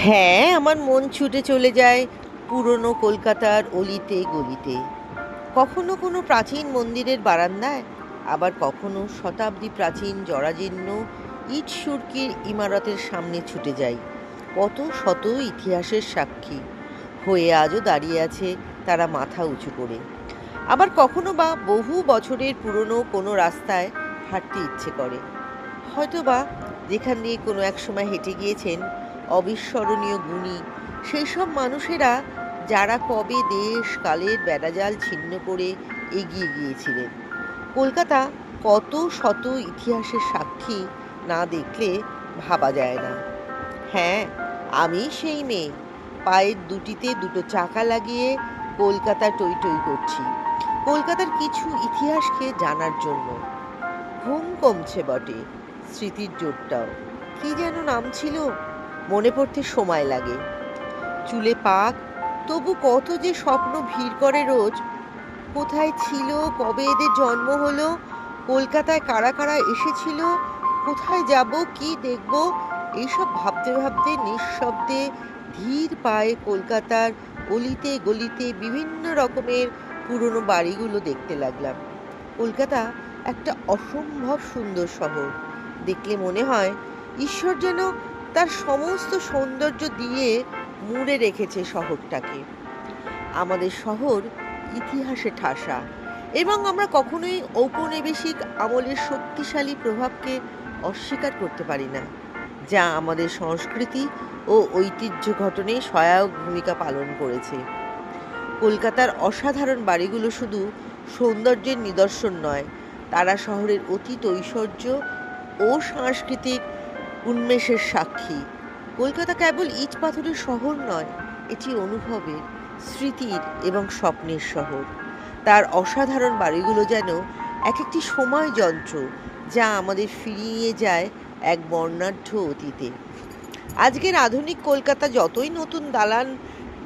হ্যাঁ, আমার মন ছুটে চলে যায় পুরনো কলকাতার অলিতে গলিতে। কখনো কোনো প্রাচীন মন্দিরের বারান্দায়, আবার কখনো শতাব্দী প্রাচীন জরাজীর্ণ ইট সুরকির ইমারতের সামনে ছুটে যাই। কত শত ইতিহাসের সাক্ষী হয়ে আজও দাঁড়িয়ে আছে তারা মাথা উঁচু করে। আবার কখনো বা বহু বছরের পুরনো কোনো রাস্তায় হাঁটতে ইচ্ছে করে, হয়তোবা যেখান দিয়ে কোনো এক সময় হেঁটে গিয়েছেন অবিস্মরণীয় গুণী সেই সব মানুষেরা, যারা কবে দেশ কালের বেড়াজাল ছিন্ন করে এগিয়ে গিয়েছিলেন। কলকাতা কত শত ইতিহাসের সাক্ষী না দেখলে ভাবা যায় না। হ্যাঁ, আমি সেই মেয়ে, পায়ের দুটিতে দুটো চাকা লাগিয়ে কলকাতা টই টই করছি, কলকাতার কিছু ইতিহাসকে জানার জন্য। ঘুম কমছে বটে, স্মৃতির জোরটাও। কি যেন নাম ছিল, মনে পড়তে সময় লাগে। চুলে পাক, তবু কত যে স্বপ্ন ভিড় করে রোজ। কোথায় ছিল, কবে এদের জন্ম হলো, কলকাতায় কারা কারা এসেছিল, কোথায় যাব, কি দেখব, এইসব ভাবতে ভাবতে নিঃশব্দে ধীর পায়ে কলকাতার অলিতে গলিতে বিভিন্ন রকমের পুরনো বাড়িগুলো দেখতে লাগলাম। কলকাতা একটা অসম্ভব সুন্দর শহর। দেখলে মনে হয় ঈশ্বর যেন তার সমস্ত সৌন্দর্য দিয়ে মুড়ে রেখেছে শহরটাকে। আমাদের শহর ইতিহাসে ঠাসা, এবং আমরা কখনোই ঔপনিবেশিক আমলের শক্তিশালী প্রভাবকে অস্বীকার করতে পারি না, যা আমাদের সংস্কৃতি ও ঐতিহ্য গঠনে সহায়ক ভূমিকা পালন করেছে। কলকাতার অসাধারণ বাড়িগুলো শুধু সৌন্দর্যের নিদর্শন নয়, তারা শহরের অতীত ঐশ্বর্য ও সাংস্কৃতিক উন্মেষের সাক্ষী। কলকাতা কেবল ইট পাথরের শহর নয়, এটি অনুভবের, স্মৃতির এবং স্বপ্নের শহর। তার অসাধারণ বাড়িগুলো যেন এক একটি সময় যন্ত্র, যা আমাদের ফিরিয়ে নিয়ে যায় এক বর্ণাঢ্য অতীতে। আজকের আধুনিক কলকাতা যতই নতুন দালান,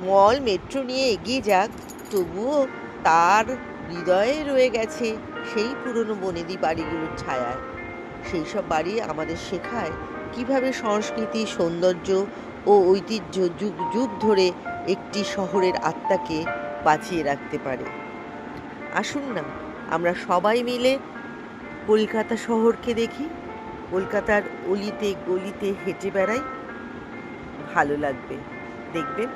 মল, মেট্রো নিয়ে এগিয়ে যাক, তবুও তার হৃদয়ে রয়ে গেছে সেই পুরনো বনেদি বাড়িগুলোর ছায়ায়। সেই সব বাড়ি আমাদের শেখায় কিভাবে সংস্কৃতি, সৌন্দর্য ও ঐতিহ্য যুগ যুগ ধরে একটি শহরের আত্মাকে বাঁচিয়ে রাখতে পারে। আসুন না, আমরা সবাই মিলে কলকাতা শহরকে দেখি, কলকাতার অলিতে গলিতে হেঁটে বেড়াই। ভালো লাগবে, দেখবেন।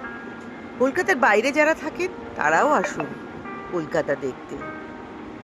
কলকাতার বাইরে যারা থাকেন তারাও আসুন কলকাতা দেখতে।